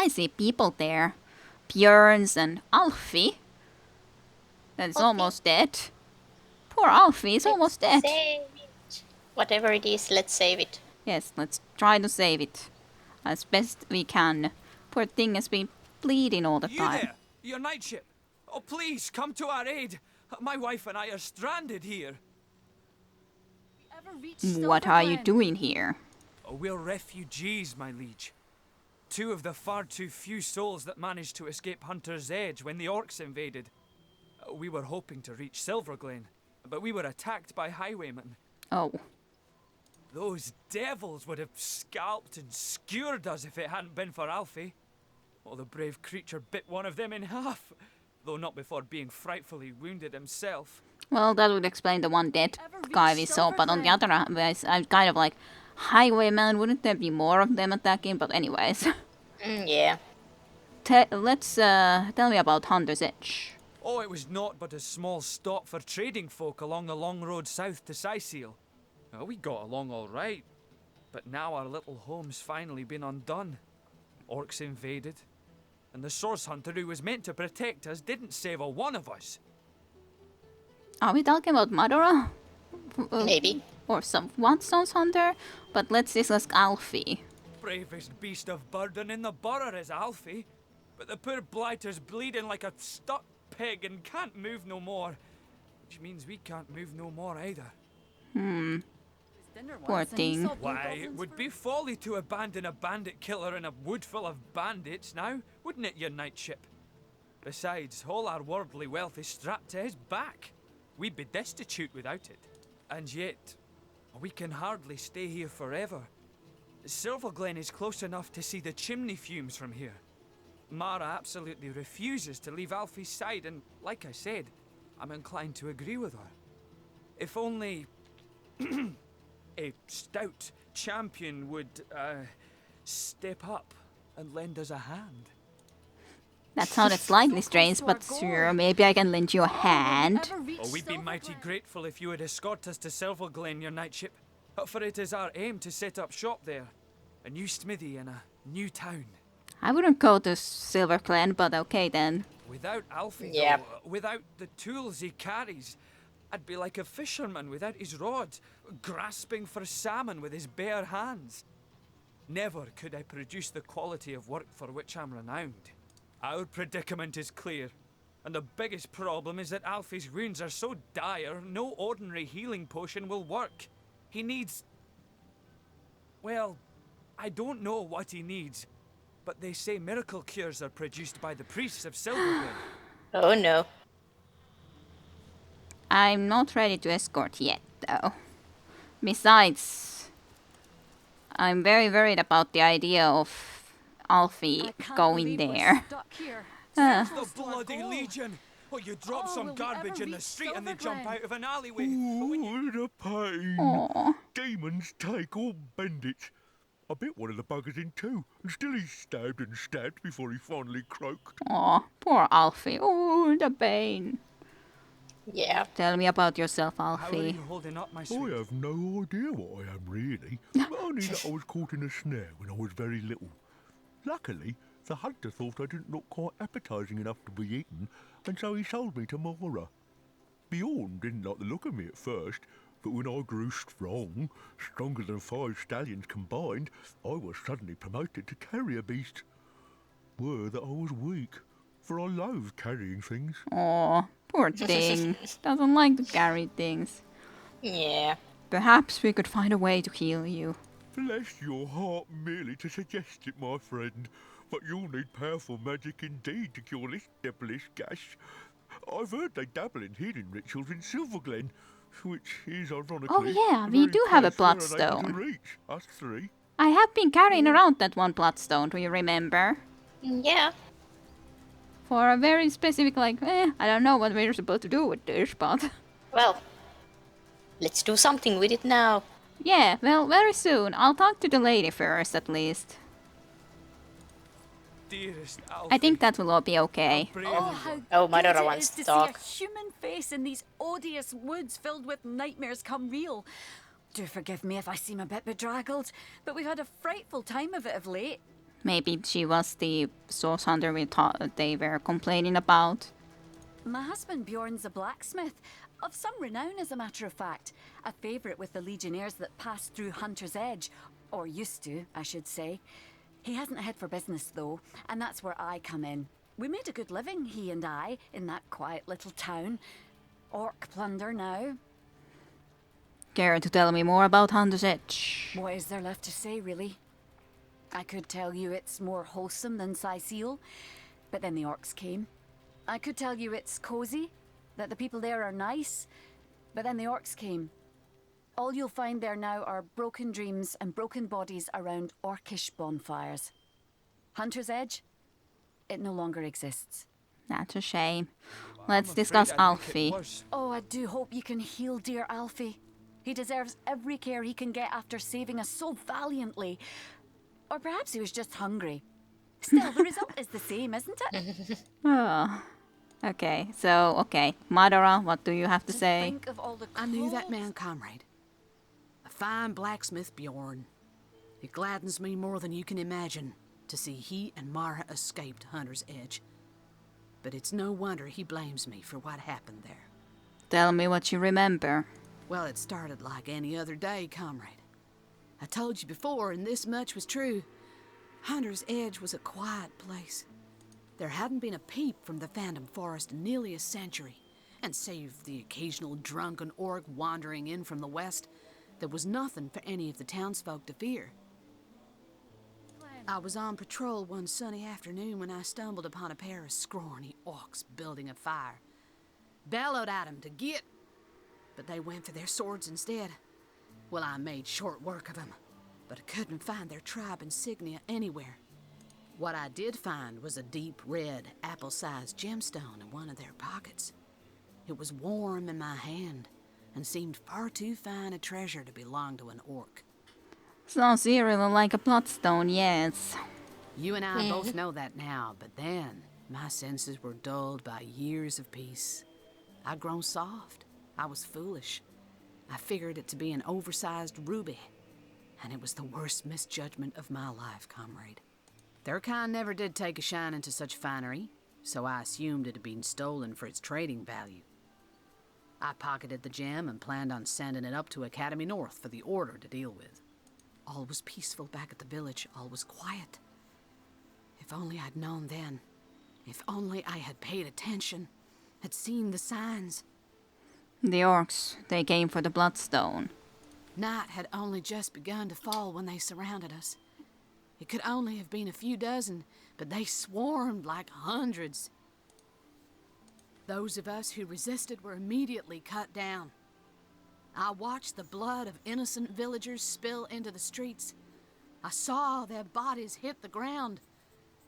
I see people there. Björns and Alfie. That's almost dead. Poor Alfie is almost dead. Save it. Whatever it is, let's save it. Yes, let's try to save it. As best we can. Poor thing has been bleeding all the You time. there! Your night ship! Oh, please, come to our aid! My wife and I are stranded here. What are you doing here? Oh, we're refugees, my liege. Two of the far too few souls that managed to escape Hunter's Edge when the orcs invaded. We were hoping to reach Silverglen, but we were attacked by highwaymen. Oh. Those devils would have scalped and skewered us if it hadn't been for Alfie. Oh, the brave creature bit one of them in half, though not before being frightfully wounded himself. Well, that would explain the one dead guy we saw, but on the other hand, I'm kind of like, highwaymen, wouldn't there be more of them attacking? But anyways. Yeah. Let's tell me about Hunter's Edge. Oh, it was naught but a small stop for trading folk along the long road south to Sicil. Oh, we got along all right, but now our little home's finally been undone. Orcs invaded, and the source hunter who was meant to protect us didn't save a one of us. Are we talking about Madara? Maybe. Or some Watstone's hunter? But let's discuss Alfie. Bravest beast of burden in the borough is Alfie, but the poor blighter's bleeding like a stuck pig and can't move no more, which means we can't move no more either. Poor thing. Why, it would be folly to abandon a bandit killer in a wood full of bandits now, wouldn't it, your night ship? Besides, all our worldly wealth is strapped to his back. We'd be destitute without it. And yet, we can hardly stay here forever. Silverglen is close enough to see the chimney fumes from here. Mara absolutely refuses to leave Alfie's side, and like I said, I'm inclined to agree with her. If only a stout champion would step up and lend us a hand. That sounded slightly strange, but sure, maybe I can lend you a hand. Oh, we'd be mighty grateful if you would escort us to Silverglen, your night ship. For it is our aim to set up shop there. A new smithy in a new town. I wouldn't go to Silverglen, but okay then. Without Alfie, Yep. though, without the tools he carries, I'd be like a fisherman without his rod, grasping for salmon with his bare hands. Never could I produce the quality of work for which I'm renowned. Our predicament is clear, and the biggest problem is that Alfie's wounds are so dire, no ordinary healing potion will work. He needs... well, I don't know what he needs, but they say miracle cures are produced by the priests of Silverglen. Oh no. I'm not ready to escort yet, though. Besides, I'm very worried about the idea of Alfie going there. The bloody legion! Oh, you drop some garbage in the street and they jump out of an alleyway. What a pain! Aw. Demons take all bandits. I bit one of the buggers in two, and still he's stabbed and stabbed before he finally croaked. Aw, poor Alfie. Oh, the pain. Yeah. Tell me about yourself, How are Alfie. you holding up, my I sweet? have no idea what I am really, only that I was caught in a snare when I was very little. Luckily, the hunter thought I didn't look quite appetising enough to be eaten, and so he sold me to Mara. Bjorn didn't like the look of me at first, but when I grew strong, stronger than 5 stallions combined, I was suddenly promoted to carrier beast. Were that I was weak, for I loathed carrying things. Aw, poor thing. Doesn't like to carry things. Yeah. Perhaps we could find a way to heal you. Bless your heart merely to suggest it, my friend, but you'll need powerful magic indeed to cure this devilish gash. I've heard they dabble in healing rituals in Silverglen, which is ironically... Oh yeah, the we very do have a place we're unable to bloodstone. reach, us three. I have been carrying around that one bloodstone, do you remember? Yeah. For a very specific, like, I don't know what we're supposed to do with this, but... Well, let's do something with it now. Yeah, well, very soon. I'll talk to the lady first, at least. Dearest Alfie. I think that will all be okay. Brave Oh, you how Oh, my good daughter it wants is to to talk. see a human face in these odious woods filled with nightmares come real. Do forgive me if I seem a bit bedraggled, but we've had a frightful time of it of late. Maybe she was the source hunter we thought they were complaining about. My husband Bjorn's a blacksmith, of some renown as a matter of fact. A favourite with the legionnaires that passed through Hunter's Edge. Or used to, I should say. He hasn't a head for business though, and that's where I come in. We made a good living, he and I, in that quiet little town. Orc plunder now. Care to tell me more about Hunter's Edge? What is there left to say, really? I could tell you it's more wholesome than Sicil, but then the orcs came. I could tell you it's cozy, that the people there are nice, but then the orcs came. All you'll find there now are broken dreams and broken bodies around orcish bonfires. Hunter's Edge? It no longer exists. That's a shame. I'm Let's afraid discuss I think Alfie. it was. Oh, I do hope you can heal dear Alfie. He deserves every care he can get after saving us so valiantly. Or perhaps he was just hungry. Still, the result is the same, isn't it? Oh. Okay, Madara, what do you have to Just say? think of all the I knew that clothes. man, comrade. A fine blacksmith, Bjorn. It gladdens me more than you can imagine to see he and Mara escaped Hunter's Edge. But it's no wonder he blames me for what happened there. Tell me what you remember. Well, it started like any other day, comrade. I told you before, and this much was true. Hunter's Edge was a quiet place. There hadn't been a peep from the Phantom Forest in nearly a century, and save the occasional drunken orc wandering in from the west, there was nothing for any of the townsfolk to fear. I was on patrol one sunny afternoon when I stumbled upon a pair of scrawny orcs building a fire. Bellowed at 'em to get, but they went for their swords instead. Well, I made short work of 'em, but I couldn't find their tribe insignia anywhere. What I did find was a deep red, apple-sized gemstone in one of their pockets. It was warm in my hand and seemed far too fine a treasure to belong to an orc. Sounds eerily like a bloodstone, yes. You and I both know that now, but then my senses were dulled by years of peace. I'd grown soft. I was foolish. I figured it to be an oversized ruby, and it was the worst misjudgment of my life, comrade. Their kind never did take a shine into such finery, so I assumed it had been stolen for its trading value. I pocketed the gem and planned on sending it up to Academy North for the Order to deal with. All was peaceful back at the village, all was quiet. If only I'd known then. If only I had paid attention, had seen the signs. The orcs, they came for the bloodstone. Night had only just begun to fall when they surrounded us. It could only have been a few dozen, but they swarmed like hundreds. Those of us who resisted were immediately cut down. I watched the blood of innocent villagers spill into the streets. I saw their bodies hit the ground.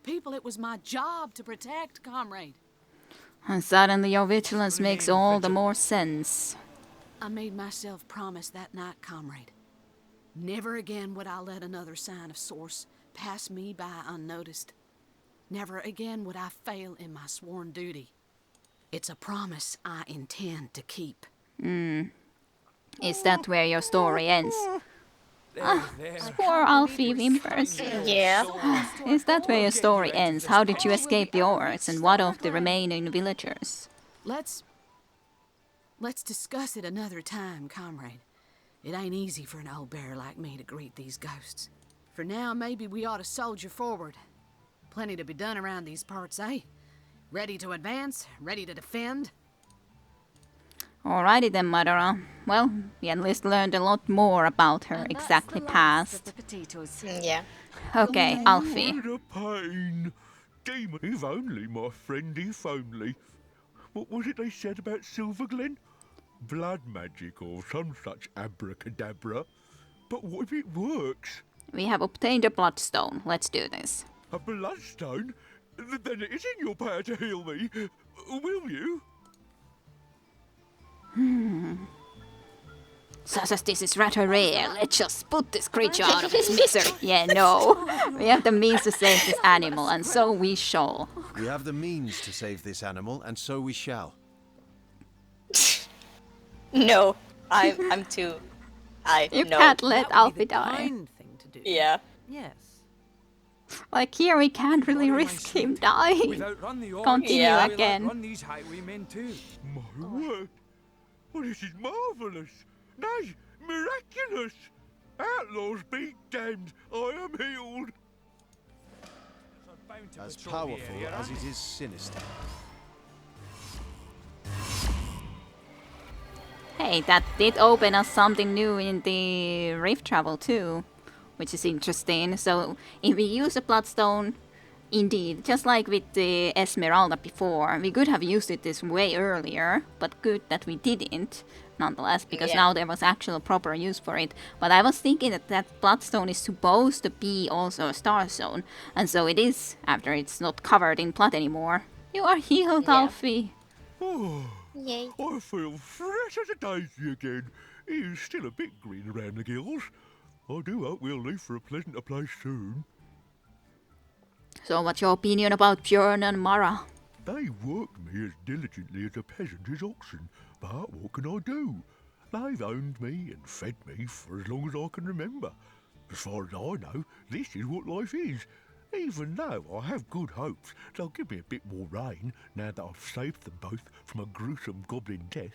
People it was my job to protect, comrade. And suddenly your vigilance makes all the more sense. I made myself promise that night, comrade. Never again would I let another sign of source pass me by unnoticed. Never again would I fail in my sworn duty. It's a promise I intend to keep. Is that where your story ends? There. Poor Alfie whimpers. Yeah. Is that where your story ends? How did you escape the orcs, and what of the remaining villagers? Let's discuss it another time, comrade. It ain't easy for an old bear like me to greet these ghosts. For now, maybe we ought to soldier forward. Plenty to be done around these parts, eh? Ready to advance? Ready to defend? Alrighty then, Madara. Well, we at least learned a lot more about her And that's exactly the last past. of the potatoes. Yeah. Okay, Alfie. What a pain. Demon, if only, my friend, if only. What was it they said about Silver Glen? Blood magic or some such abracadabra. But what if it works? We have obtained a bloodstone. Let's do this. A bloodstone? Then it is in your power to heal me. Will you? As this is rather rare, let's just put this creature out of its misery. Yeah, no. We have the means to save this animal, and so we shall. We have the means to save this animal, and so we shall. No, I'm too. You no. can't let That would be Alfie the die. kind thing to do. Yeah. Yes. Like here we can't really What am I risk him saying? dying. We've outrun the orcs. Continue Yeah. We'll again. outrun these highwaymen too. My word! Well, this is marvellous! Nay, miraculous! Outlaws be damned! I am healed! Are bound to As patrol the powerful area, as aren't it is sinister. Hey, that did open us something new in the rift travel too, which is interesting. So if we use a bloodstone, indeed, just like with the Esmeralda before, we could have used it this way earlier, but good that we didn't, nonetheless, because Yeah. now there was actual proper use for it. But I was thinking that that bloodstone is supposed to be also a star zone, and so it is after it's not covered in blood anymore. You are healed, Yeah. Alfie. Oh, Yay. I feel fresh as a daisy again. He is still a bit green around the gills. I do hope we'll leave for a pleasanter place soon. So what's your opinion about Björn and Mara? They worked me as diligently as a peasant his oxen, but what can I do? They've owned me and fed me for as long as I can remember. As far as I know, this is what life is. Even though I have good hopes they'll give me a bit more rain now that I've saved them both from a gruesome goblin death.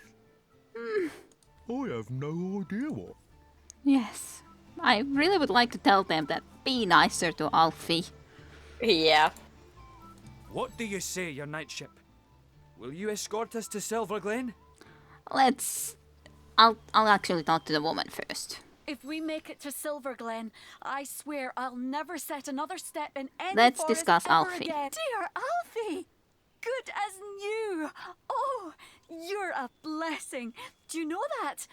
I have no idea what. Yes. I really would like to tell them that be nicer to Alfie. Yeah. What do you say, your knightship? Will you escort us to Silver Glen? I'll actually talk to the woman first. If we make it to Silver Glen, I swear I'll never set another step in any Let's forest discuss ever Alfie. again. Dear Alfie! Good as new! Oh, you're a blessing. Do you know that?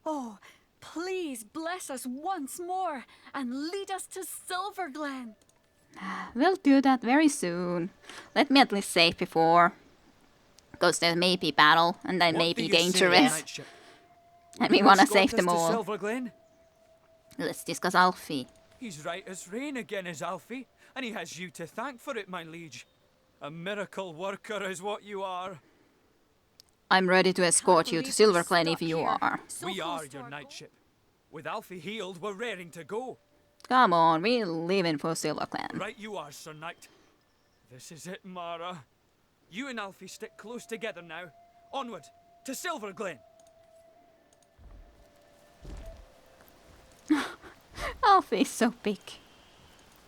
Oh, please bless us once more and lead us to Silver Glen. We'll do that very soon. Let me at least save before. Because there may be battle, and they What may do be you say, dangerous. knightship? And Will we you wanna escort save us them to all. Silver Glen? Let's discuss Alfie. He's right as rain again, is Alfie, and he has you to thank for it, my liege. A miracle worker is what you are. I'm ready to escort you to believe Silver we're Glen if stuck you here. are. So We close are to your our knightship. With Alfie healed, we're raring to go. Come on, we're leaving for Silver Glen. Right you are, Sir Knight. This is it, Mara. You and Alfie stick close together now. Onward, to Silver Glen. Alfie's so big.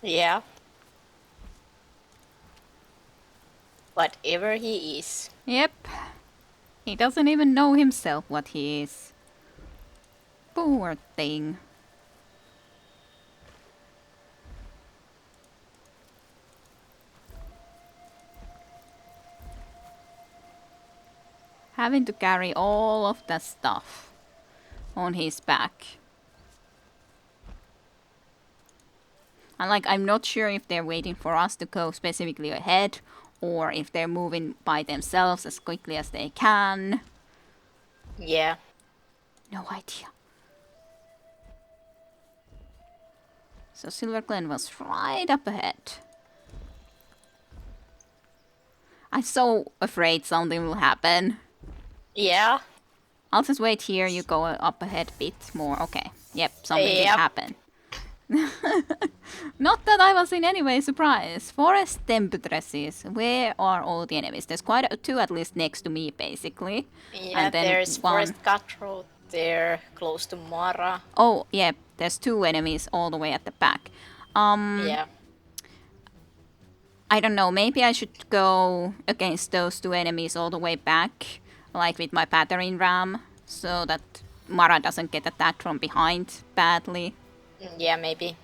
Yeah. Whatever he is. Yep. He doesn't even know himself what he is. Poor thing. Having to carry all of that stuff on his back. And like, I'm not sure if they're waiting for us to go specifically ahead, or if they're moving by themselves as quickly as they can. Yeah. No idea. So Silver Glen was right up ahead. I'm so afraid something will happen. Yeah. I'll just wait here, you go up ahead a bit more. Okay, yep, something did Yep. happen. Not that I was in any way surprised. Forest Temptresses, where are all the enemies? There's quite two at least next to me, basically. Yeah, And then there's one- Forest Cutthroat there, close to Mara. Oh, yeah, there's two enemies all the way at the back. Yeah. I don't know, maybe I should go against those two enemies all the way back, like with my battering ram, so that Mara doesn't get attacked from behind badly, Yeah, maybe.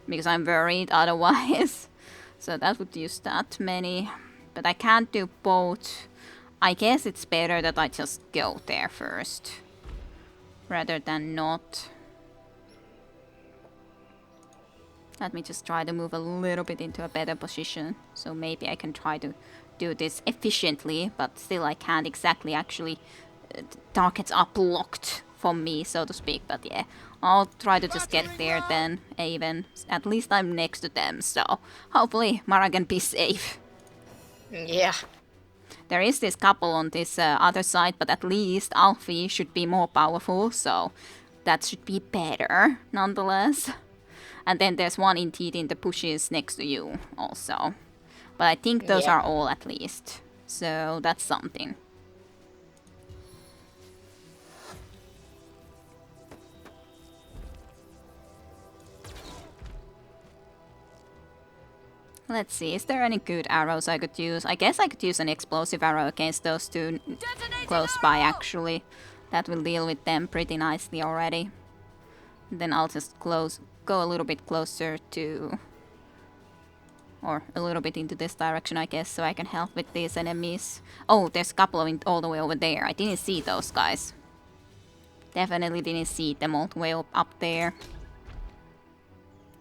because I'm worried otherwise. So that would use that many, but I can't do both. I guess it's better that I just go there first, rather than not. Let me just try to move a little bit into a better position, so maybe I can try to do this efficiently, but still I can't exactly actually... targets are blocked from me, so to speak, but yeah. I'll try to just get there then, even. At least I'm next to them, so hopefully Mara can be safe. Yeah. There is this couple on this other side, but at least Alfie should be more powerful, so that should be better, nonetheless. And then there's one indeed in the bushes next to you also. But I think those Yeah. are all at least. So that's something. Let's see, is there any good arrows I could use? I guess I could use an explosive arrow against those two close by actually. That will deal with them pretty nicely already. Then I'll just go a little bit closer to... or a little bit into this direction I guess, so I can help with these enemies. Oh, there's a couple of all the way over there. I didn't see those guys. Definitely didn't see them all the way up there.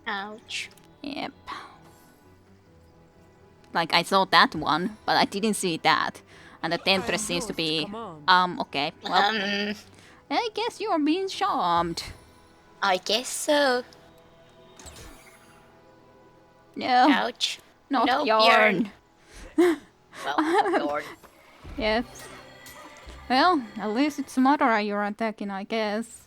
Ouch. Yep. Like, I saw that one, but I didn't see that. And the temptress seems to be... okay. Well, I guess you're being charmed. I guess so. No, Ouch. not no, Bjorn. Well, Bjorn. Yep. Well, at least it's Madara you're attacking, I guess.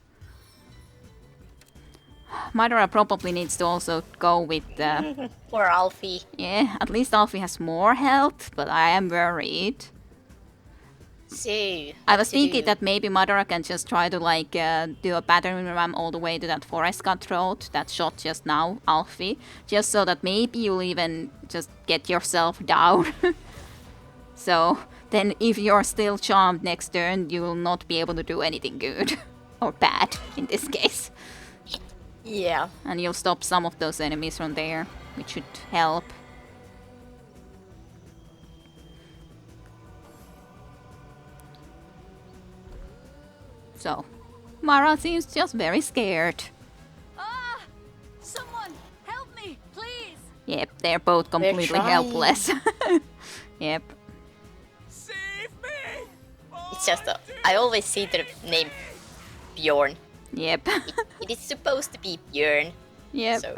Madara probably needs to also go with the... Poor Alfie. yeah, at least Alfie has more health, but I am worried. So, I was thinking that maybe Madara can just try to like do a battering ram all the way to that forest cutthroat that shot just now, Alfie. Just so that maybe you'll even just get yourself down. So then if you're still charmed next turn, you will not be able to do anything good. Or bad, in this case. Yeah. And you'll stop some of those enemies from there, which should help. So, Mara seems just very scared. Ah! Someone, help me, please! Yep, they're both completely trying. helpless. Yep. Save me! It's just I always see the name Bjorn. Yep. It is supposed to be Bjorn. Yep. So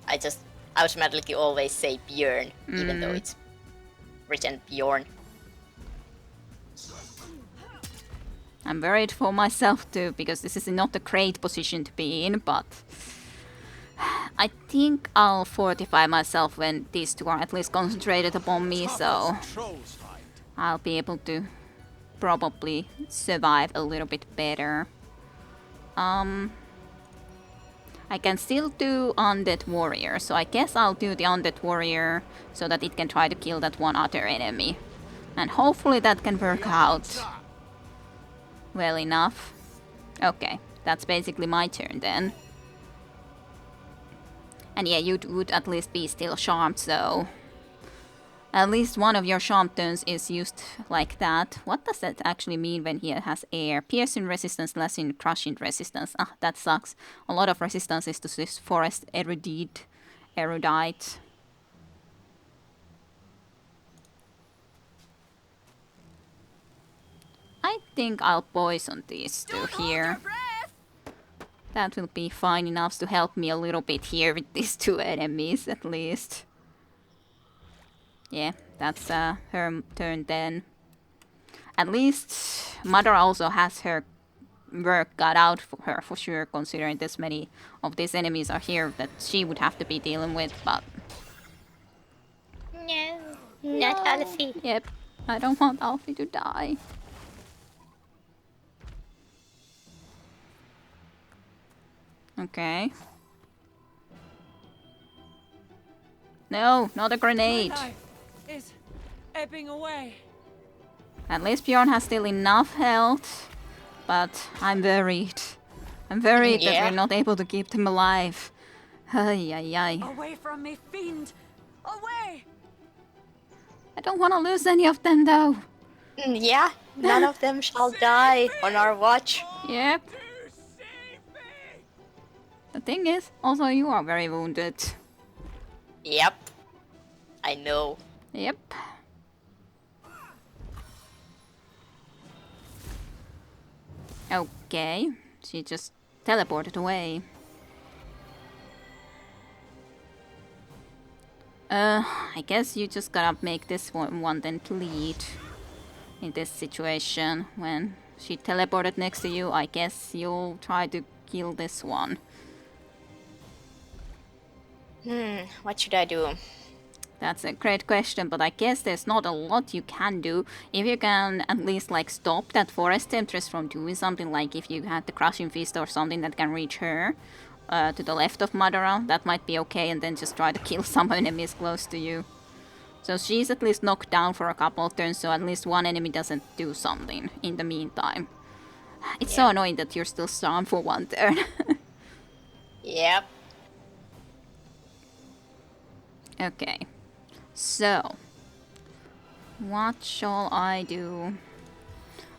I just automatically always say Bjorn, even though it's written Bjorn. I'm worried for myself too, because this is not a great position to be in, but I think I'll fortify myself when these two are at least concentrated upon me, so I'll be able to probably survive a little bit better. I can still do Undead Warrior, so I guess I'll do the Undead Warrior so that it can try to kill that one other enemy. And hopefully that can work out well enough. Okay, that's basically my turn then. And yeah, you would at least be still charmed, so... At least one of your charm turns is used like that. What does that actually mean when he has air? Piercing resistance, lessen crushing resistance. Ah, that sucks. A lot of resistance is to this forest erudite. I think I'll poison these two here. That will be fine enough to help me a little bit here with these two enemies at least. Yeah, that's her turn then. At least Mother also has her work cut out for her for sure, considering this many of these enemies are here that she would have to be dealing with, but... No, not Alfie. Yep, I don't want Alfie to die. Okay. No, not a grenade. My life is ebbing away. At least Bjorn has still enough health, but I'm worried. I'm worried that Yeah. we're not able to keep him alive. Ay, ay, ay. Away from me, fiend! Away! I don't want to lose any of them though. Yeah, none of them shall die on our watch. Yep. The thing is, also you are very wounded. Yep. I know. Yep. Okay, she just teleported away. I guess you just gotta make this one then bleed. In this situation, when she teleported next to you, I guess you'll try to heal this one? What should I do? That's a great question, but I guess there's not a lot you can do. If you can at least like stop that forest temptress from doing something, like if you had the crushing fist or something that can reach her to the left of Madara, that might be okay, and then just try to kill some enemies close to you. So she's at least knocked down for a couple of turns, so at least one enemy doesn't do something in the meantime. It's so annoying that you're still stunned for one turn. Yep. Okay. So, what shall I do?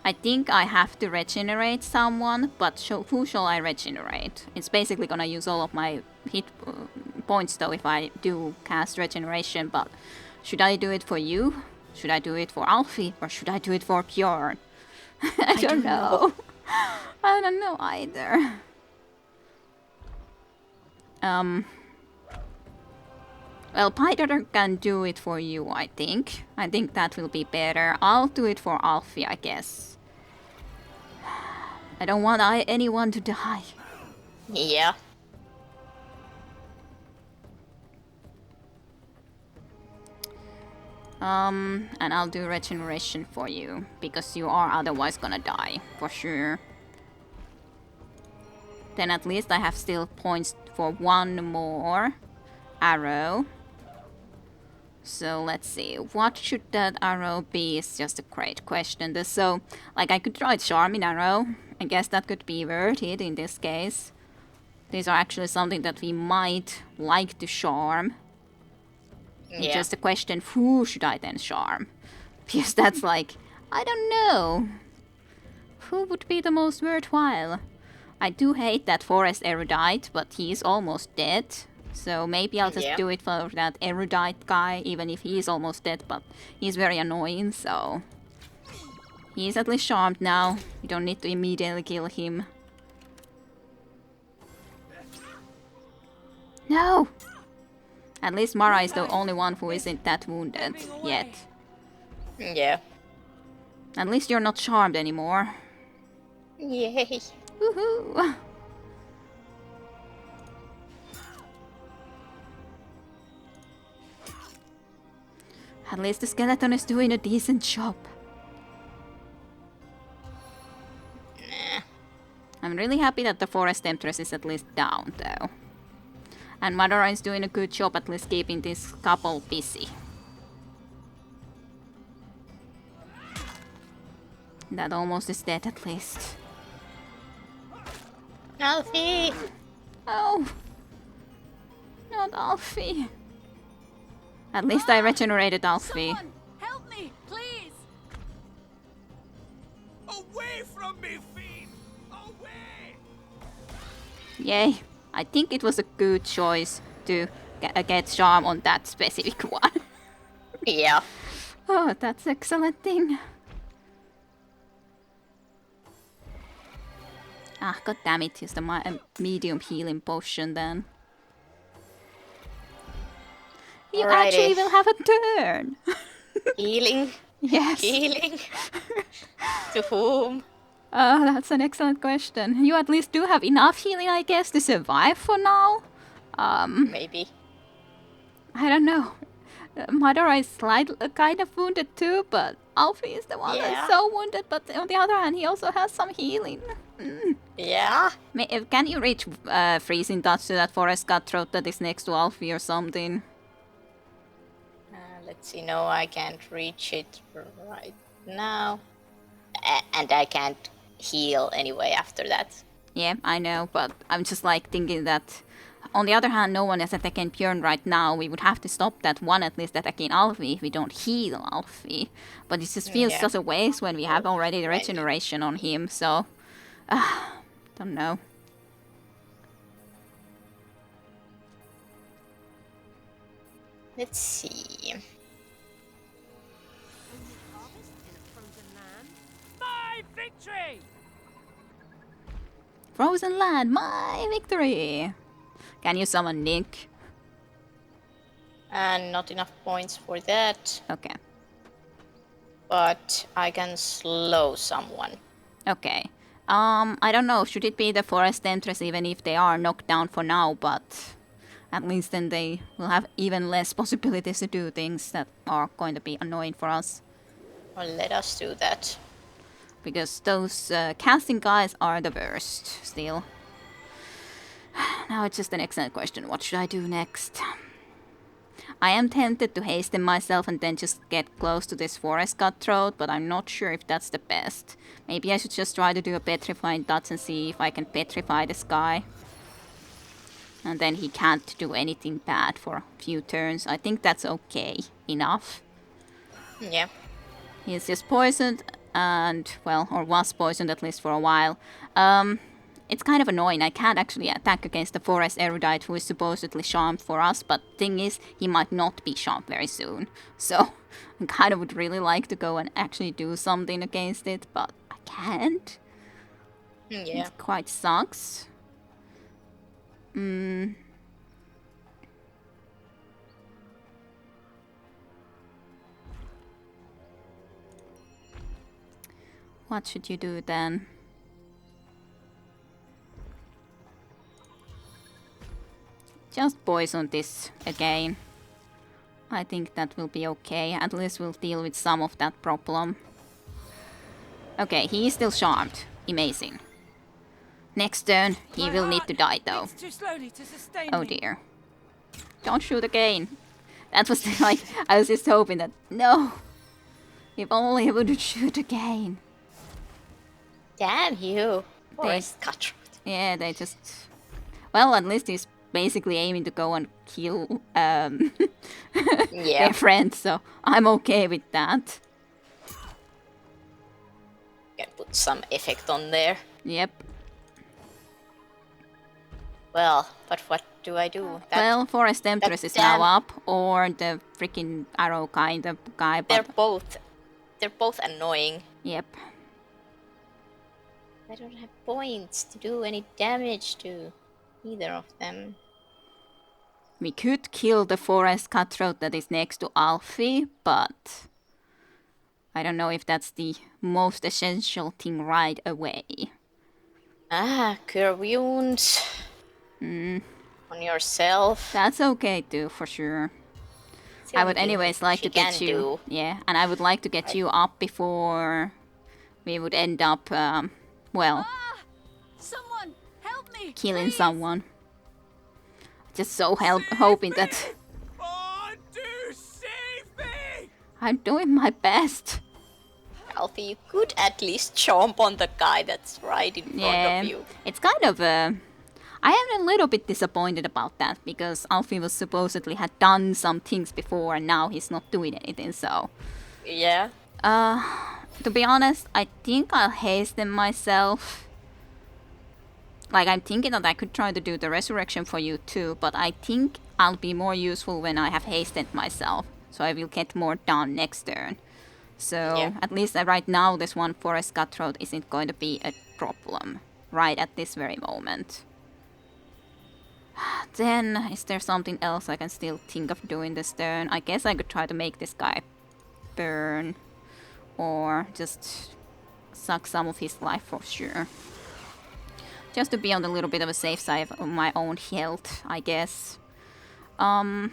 I think I have to regenerate someone, but who shall I regenerate? It's basically gonna use all of my hit points though if I do cast regeneration, but should I do it for you? Should I do it for Alfie? Or should I do it for Bjorn? I don't know. I don't know either. Well, Pyder can do it for you, I think. I think that will be better. I'll do it for Alfie, I guess. I don't want anyone to die. Yeah. And I'll do regeneration for you, because you are otherwise gonna die, for sure. Then at least I have still points for one more arrow. So let's see, what should that arrow be is just a great question. So, like, I could try charming arrow. I guess that could be worth it in this case. These are actually something that we might like to charm. It's just a question, who should I then charm? Because that's like, I don't know. Who would be the most worthwhile? I do hate that forest erudite, but he's almost dead. So maybe I'll just do it for that erudite guy, even if he's almost dead, but he's very annoying, so... He's at least charmed now. You don't need to immediately kill him. No! At least Mara is the only one who isn't that wounded yet. Yeah. At least you're not charmed anymore. Yay. Woohoo! At least the skeleton is doing a decent job. I'm really happy that the forest temptress is at least down, though. And Madara is doing a good job at least keeping this couple busy. That almost is dead at least. Alfie! Oh! Not Alfie. At least I regenerated Alfie. Someone, help me, please! Away from me, fiend! Away! Yay. I think it was a good choice to get charm on that specific one. Yeah. Oh, that's excellent thing. Ah, god damn it, use the medium healing potion then. You Alrighty. actually will have a turn! Healing? Yes. Healing? To whom? That's an excellent question. You at least do have enough healing, I guess, to survive for now. Maybe. I don't know. Madara is kind of wounded too, but Alfie is the one that's so wounded. But on the other hand, he also has some healing. Yeah? Can you reach freezing touch to that forest cutthroat that is next to Alfie or something? Let's see. No, I can't reach it right now. And I can't heal anyway after that. Yeah, I know, but I'm just like thinking that on the other hand, no one is attacking Bjorn right now. We would have to stop that one at least attacking Alfie if we don't heal Alfie. But it just feels such a waste when we have already the regeneration on him, so... don't know. Let's see. My victory! Frozen Land, my victory! Can you summon Nick? And not enough points for that. Okay. But I can slow someone. Okay. I don't know, should it be the forest temptress even if they are knocked down for now, but at least then they will have even less possibilities to do things that are going to be annoying for us. Well, let us do that. Because those casting guys are the worst still. Now it's just an excellent question. What should I do next? I am tempted to hasten myself and then just get close to this forest cutthroat, but I'm not sure if that's the best. Maybe I should just try to do a petrifying touch and see if I can petrify this guy. And then he can't do anything bad for a few turns. I think that's okay enough. Yeah. He's just poisoned and, well, or was poisoned at least for a while. It's kind of annoying. I can't actually attack against the forest erudite who is supposedly charmed for us, but thing is, he might not be charmed very soon. So, I kind of would really like to go and actually do something against it, but I can't. Yeah. It quite sucks. What should you do then? Just poison this again. I think that will be okay. At least we'll deal with some of that problem. Okay, he is still charmed. Amazing. Next turn, he will need to die though. Too slowly to sustain Oh dear. Don't shoot again. That was like, I was just hoping that, no. If only he would shoot again. Damn you. Forest cutthroat. Yeah, they just... Well, at least he's basically aiming to go and kill Yeah. their friend, so I'm okay with that. Can put some effect on there. Yep. Well, but what do I do? Well, Forest Empress is damn- now up, or the freaking arrow kind of guy, but... They're both annoying. Yep. I don't have points to do any damage to either of them. We could kill the forest cutthroat that is next to Alfie, but... I don't know if that's the most essential thing right away. Cure wounds. On yourself. That's okay too, for sure. It's the I only would thing anyways like she to get can you... do. Yeah, and I would like to get you up before we would end up, well, Someone, help me! killing please. someone. Just so hoping that... Oh, do save me! I'm doing my best. Alfie, you could at least chomp on the guy that's right in front Yeah, of you. it's kind of I am a little bit disappointed about that, because Alfie was supposedly had done some things before and now he's not doing anything, so... Yeah. To be honest, I think I'll hasten myself. Like, I'm thinking that I could try to do the resurrection for you too, but I think I'll be more useful when I have hastened myself, so I will get more done next turn. So, Yeah. at least right now, this one forest cutthroat isn't going to be a problem, right at this very moment. Then, is there something else I can still think of doing this turn? I guess I could try to make this guy burn, or just suck some of his life for sure. Just to be on a little bit of a safe side of my own health, I guess. And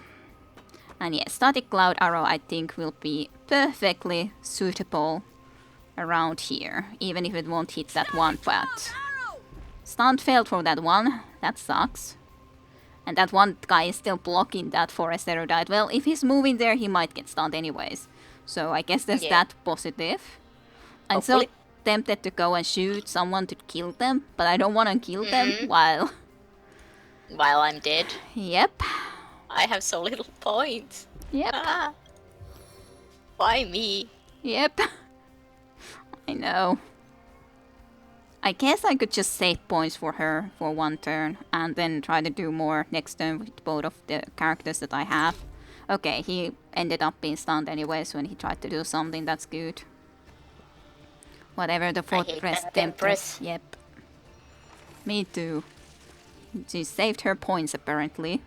yeah, Static Cloud Arrow I think will be perfectly suitable around here, even if it won't hit that one part. Stunt failed for that one, that sucks. And that one guy is still blocking that forest erudite. Well, if he's moving there, he might get stunned anyways. So I guess there's Yeah. that positive. I'm so Hopefully. tempted to go and shoot someone to kill them, but I don't want to kill them while... While I'm dead, Yep. I have so little points. Yep. Ah. Why me? Yep. I know. I guess I could just save points for her for one turn and then try to do more next turn with both of the characters that I have. Okay, he ended up being stunned anyways when he tried to do something, that's good. Whatever the I hate Fortress that Temptress. Empress. Yep. Me too. She saved her points apparently.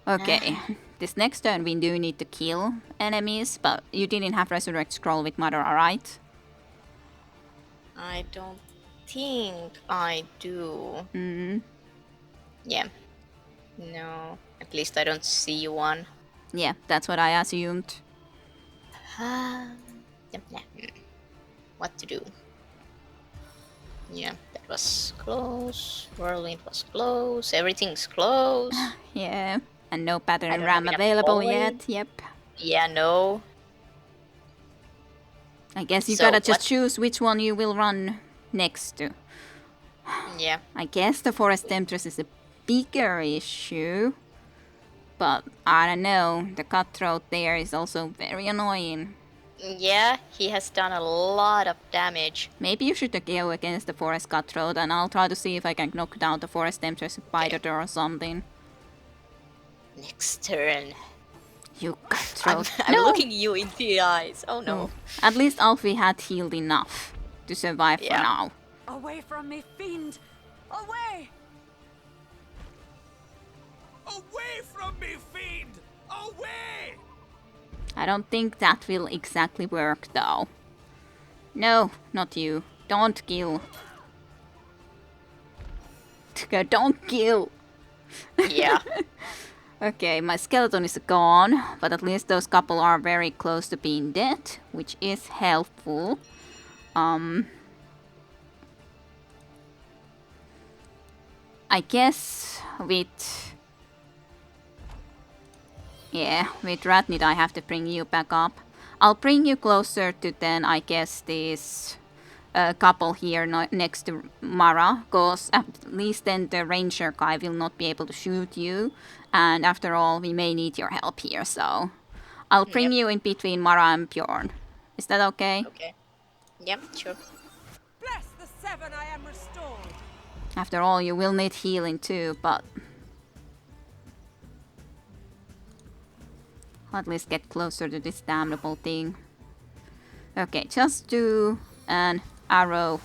Okay, this next turn we do need to kill enemies, but you didn't have Resurrect Scroll with Mother, alright? I don't think I do. Yeah. No, at least I don't see one. Yeah, that's what I assumed. What to do? Yeah, that was close. Whirlwind was close. Everything's close. Yeah, and no I pattern don't ram have enough available oil. yet. Yep. Yeah, no. I guess you So gotta just what- choose which one you will run next to. Yeah. I guess the Forest Temptress is a bigger issue. But I don't know, the cutthroat there is also very annoying. Yeah, he has done a lot of damage. Maybe you should go against the Forest Cutthroat and I'll try to see if I can knock down the Forest Temptress Predator or something. Next turn. You I'm, cutthroat. I'm No! looking you in the eyes. Oh no. At least Alfie had healed enough to survive for Yeah. now. Away from me, fiend! Away! Away from me, fiend! Away! I don't think that will exactly work though. No, not you. Don't kill. Don't kill! Yeah. Okay, my skeleton is gone, but at least those couple are very close to being dead, which is helpful. I guess with... Yeah, with Ratnid I have to bring you back up. I'll bring you closer to then, I guess, this couple here next to Mara, cause at least then the ranger guy will not be able to shoot you. And after all, we may need your help here, so... I'll bring Yep. you in between Mara and Bjorn. Is that okay? Okay. Yep, sure. Bless the seven, I am restored. After all, you will need healing too, but... I'll at least get closer to this damnable thing. Okay, just do an arrow.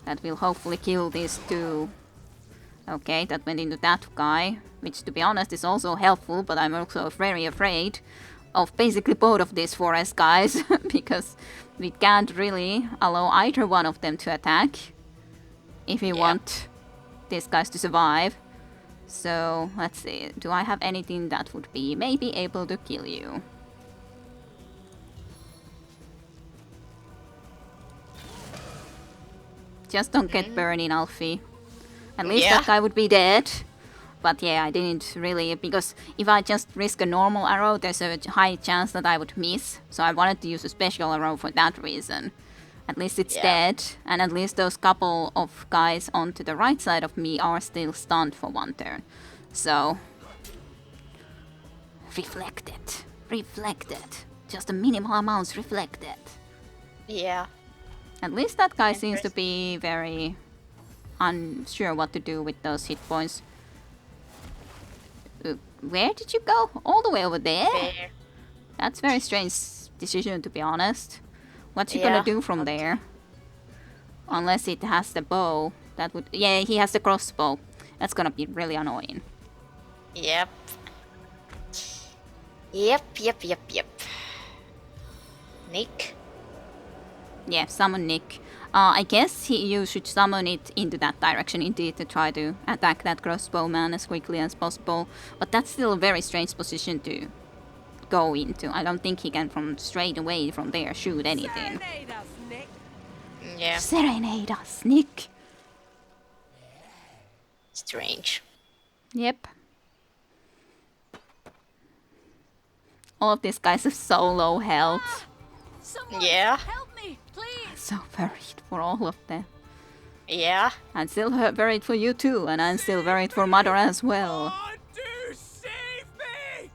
That will hopefully kill these two. Okay, that went into that guy. Which, to be honest, is also helpful, but I'm also very afraid of basically both of these forest guys. Because we can't really allow either one of them to attack. If we want these guys to survive. So, let's see. Do I have anything that would be maybe able to kill you? Just don't get burning, Alfie. At least Yeah. that guy would be dead. But yeah, I didn't really, because if I just risk a normal arrow, there's a high chance that I would miss. So I wanted to use a special arrow for that reason. At least it's dead, and at least those couple of guys onto the right side of me are still stunned for one turn. So... Reflected. Reflected. Just a minimal amounts reflected. Yeah. At least that guy seems to be very unsure what to do with those hit points. Where did you go? All the way over there? There. That's a very strange decision, to be honest. What's he Yeah. gonna do from there? Unless it has the bow. That would... Yeah, he has the crossbow. That's gonna be really annoying. Yep. Yep. Nick? Yeah, summon Nick. I guess you should summon it into that direction indeed to try to attack that crossbowman as quickly as possible. But that's still a very strange position to go into. I don't think he can from straight away from there shoot anything. Serenade us, Nick. Yeah. Serenade us, Nick! Strange. Yep. All of these guys have so low health. Someone Yeah. help me, please! So worried for all of them. Yeah. I'm still worried for you too, and I'm still worried for Mother as well. Oh, do save me!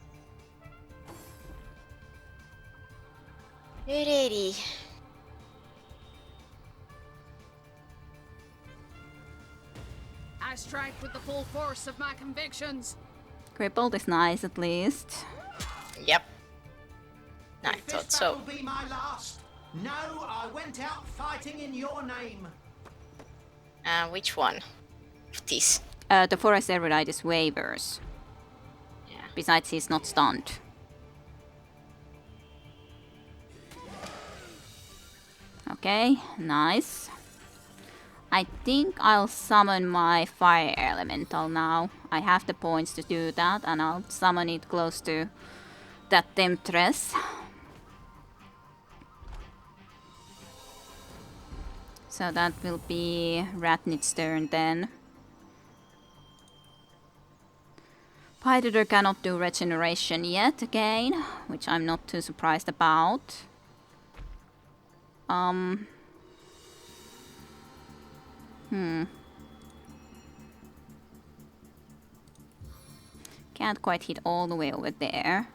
Alrighty. I strike with the full force of my convictions. Crippled is nice at least. Yep. I If thought this so. battle be my last, no, I went out fighting in your name. Which one? This. The Forest Erudite is waivers. Yeah. Besides, he's not stunned. Okay, nice. I think I'll summon my fire elemental now. I have the points to do that, and I'll summon it close to that temptress. So that will be Ratnit's turn then. Pyder cannot do regeneration yet again, which I'm not too surprised about. Can't quite hit all the way over there.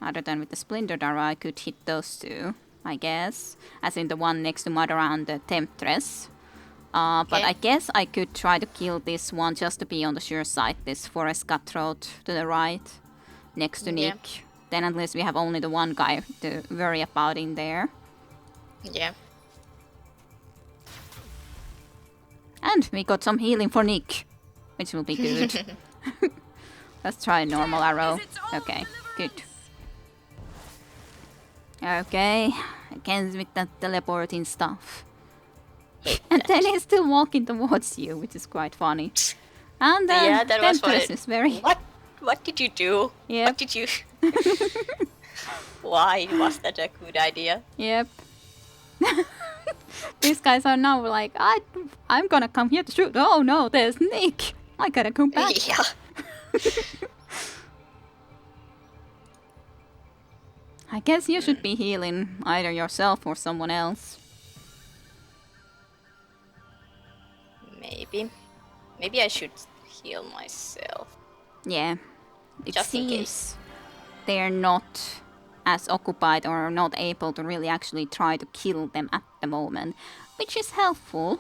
Other than with the Splinter Dara, I could hit those two, I guess. As in the one next to Madara and the Temptress. But I guess I could try to kill this one just to be on the sure side. This Forest Cutthroat to the right, next to Nick. Then at least we have only the one guy to worry about in there. Yeah. And we got some healing for Nick, which will be good. Let's try a normal arrow. Okay, good. Okay, again with that teleporting stuff. And then he's still walking towards you, which is quite funny. And yeah, that was Temptress is very... What did you do? Yep. What did you... Why was that a good idea? Yep. These guys are now like, I'm gonna come here to shoot. Oh no, there's Nick. I gotta come back. Yeah. I guess you should be healing either yourself or someone else. Maybe I should heal myself. Yeah. It Just in seems case. they're not as occupied or not able to really actually try to kill them at the moment, which is helpful.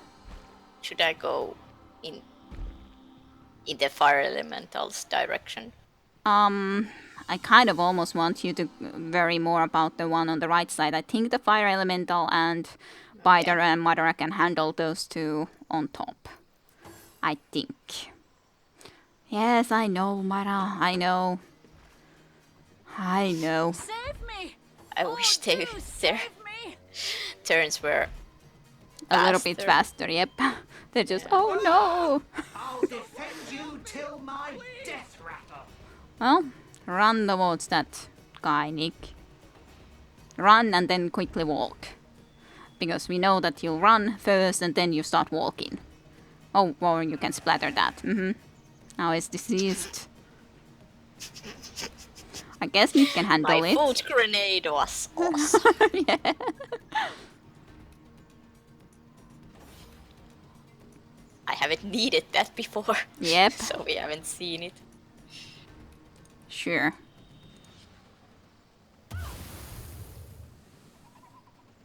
Should I go in the fire elemental's direction? I kind of almost want you to worry more about the one on the right side. I think the fire elemental and Biter and Madara can handle those two on top. I think. Yes, I know, Mara. I know. Save me! I wish their turns were A little bit faster, yep. They're just, oh no! I'll defend you till my death rattle. Well, run towards that guy, Nick. Run and then quickly walk. Because we know that you'll run first and then you start walking. Oh, or you can splatter that. Now it's deceased. I guess Nick can handle My it. food grenade was awesome. Yeah. I haven't needed that before. Yep. So we haven't seen it. Sure.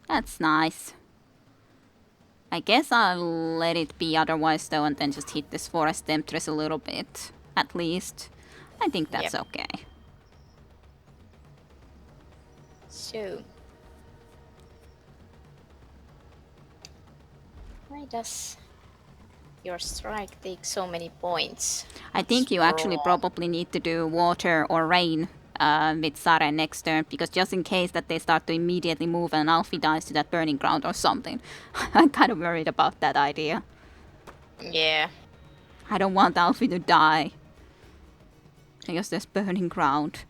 That's nice. I guess I'll let it be otherwise though and then just hit this Forest Temptress a little bit. At least. I think that's okay. So... why does your strike take so many points? I think you actually probably need to do water or rain with Sare next turn, because just in case that they start to immediately move and Alfie dies to that burning ground or something. I'm kind of worried about that idea. Yeah. I don't want Alfie to die. Because there's burning ground.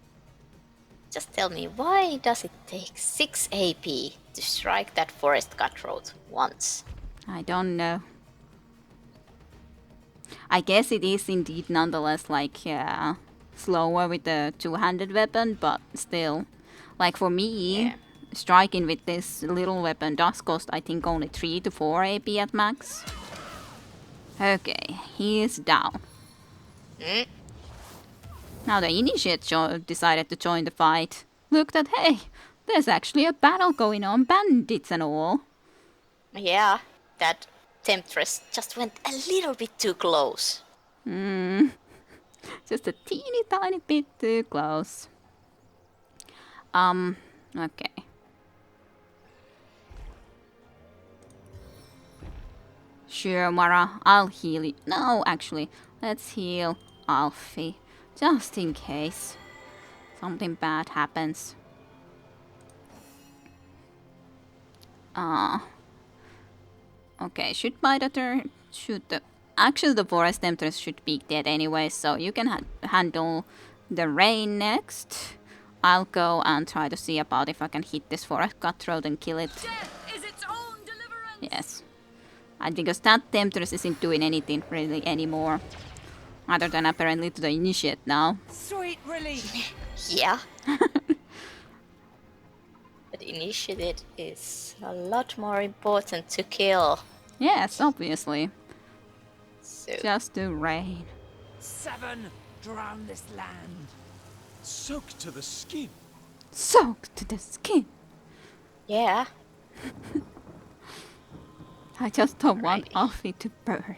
Just tell me, why does it take 6 AP to strike that forest cutthroat once? I don't know. I guess it is indeed nonetheless like slower with the two-handed weapon, but still. Like for me, striking with this little weapon does cost I think only 3 to 4 AP at max. Okay, he is down. Now the initiate decided to join the fight. Looked at, hey, there's actually a battle going on, bandits and all. Yeah, that Temptress just went a little bit too close. Just a teeny tiny bit too close. Okay. Sure, Mara, I'll heal you. No, actually, let's heal Alfie. Just in case something bad happens. Okay, should Predator shoot the... Actually, the Forest Temptress should be dead anyway, so you can handle the rain next. I'll go and try to see about if I can hit this Forest Cutthroat and kill it. Death is its own deliverance. Yes. And because that Temptress isn't doing anything really anymore. Other than apparently to the Initiate now. Sweet relief. Yeah. But initiative is a lot more important to kill. Yes, obviously. So Just do rain. 7, drown this land. Soaked to the skin. Soaked to the skin. yeah. I just don't want Alfie to burn.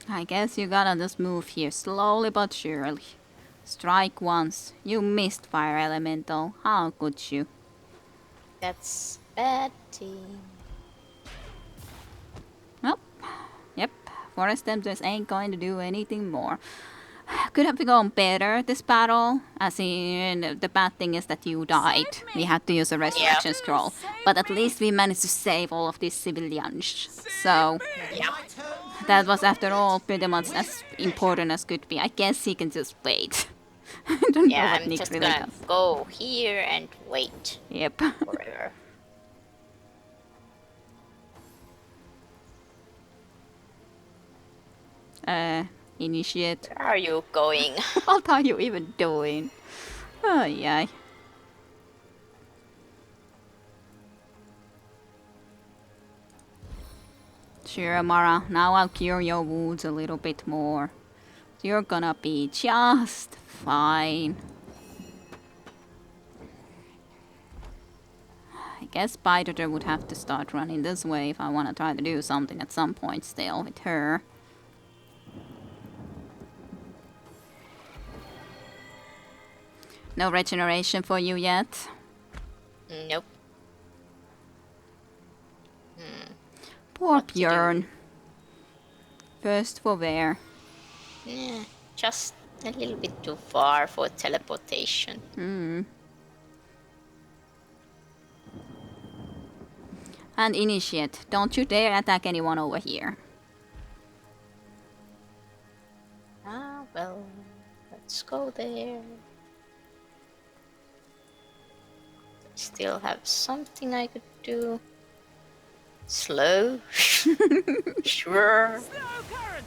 I guess you gotta just move here slowly but surely. Strike once. You missed Fire Elemental. How could you? That's bad team. Nope. Yep. Forest Temptress ain't going to do anything more. Could have gone better this battle, as in the bad thing is that you died. We had to use a resurrection scroll, but at least we managed to save all of these civilians. So that was after all pretty much as important as could be. I guess he can just wait. I don't know Yeah, what I'm Nick just really gonna does. go here and wait Yep. forever. Initiate. Where are you going? What are you even doing? Oh yeah. Sure, Amara. Now I'll cure your wounds a little bit more. You're gonna be just fine. I guess Predator would have to start running this way if I want to try to do something at some point still with her. No regeneration for you yet? Nope. Poor What to do? Björn. First for where? Yeah, just a little bit too far for teleportation. And Initiate. Don't you dare attack anyone over here. Ah, well, let's go there. Still have something I could do. Slow. Sure. Slow current.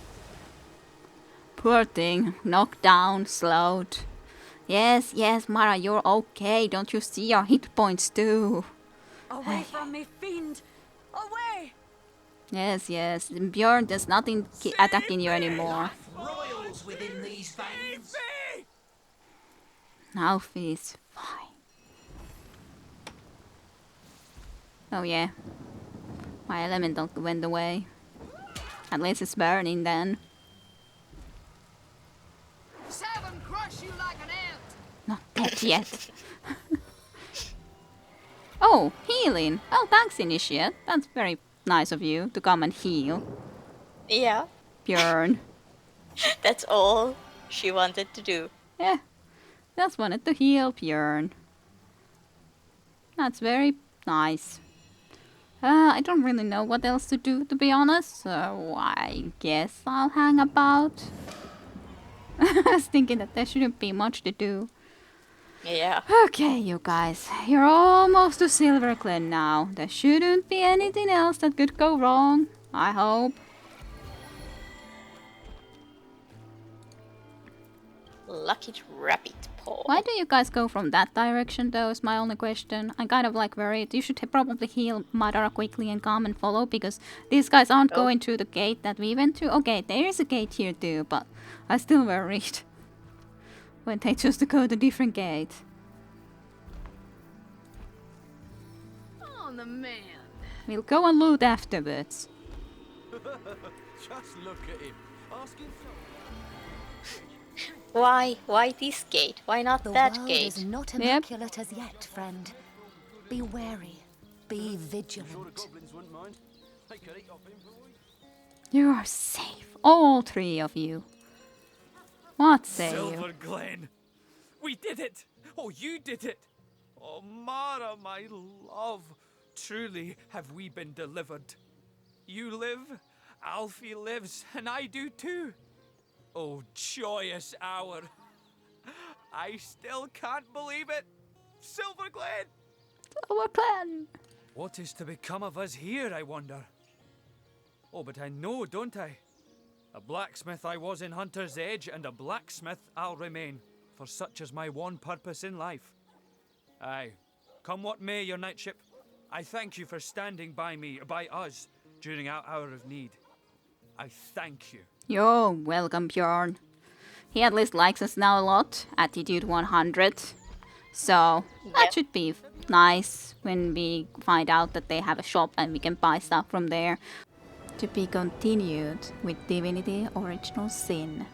Poor thing. Knocked down, slowed. Yes, yes, Mara, you're okay. Don't you see your hit points too? Away from me, fiend. Away. Yes, yes. Björn, there's nothing attacking you anymore. Royals within these veins. Alfie's fine. Oh yeah. My elemental went away. At least it's burning then. 7, crush you like an ant. Not dead yet. Oh, healing. Oh, thanks, Initiate. That's very nice of you to come and heal. Yeah, Björn. that's all she wanted to do. Yeah. Just wanted to heal Björn. That's very nice. I don't really know what else to do, to be honest, so I guess I'll hang about. I was thinking that there shouldn't be much to do. Yeah. Okay, you guys, you're almost to Silver Glen now. There shouldn't be anything else that could go wrong, I hope. Lucky rabbit paw. Why do you guys go from that direction though is my only question. I'm kind of like worried. You should probably heal Madara quickly and come and follow because these guys aren't going through the gate that we went to. Okay, there is a gate here too, but I'm still worried. When they choose to go to different gate. On the man. We'll go and loot afterwards. Just look at him. Asking for... Why? Why this gate? Why not The that world gate? is not Yep. immaculate as yet, friend. Be wary. Be vigilant. Goblins wouldn't mind. They could eat off him for weeks. You are safe. All three of you. What say you? Silver Glen! We did it! Oh, you did it! Oh, Mara, my love! Truly have we been delivered. You live, Alfie lives, and I do too. Oh, joyous hour! I still can't believe it! Silver Glen! Our plan. What is to become of us here, I wonder? Oh, but I know, don't I? A blacksmith I was in Hunter's Edge, and a blacksmith I'll remain, for such is my one purpose in life. Aye, come what may, your knightship, I thank you for standing by me, by us, during our hour of need. I thank you. You're welcome, Bjorn. He at least likes us now a lot. Attitude 100. So that Yep. should be nice when we find out that they have a shop and we can buy stuff from there. To be continued with Divinity Original Sin.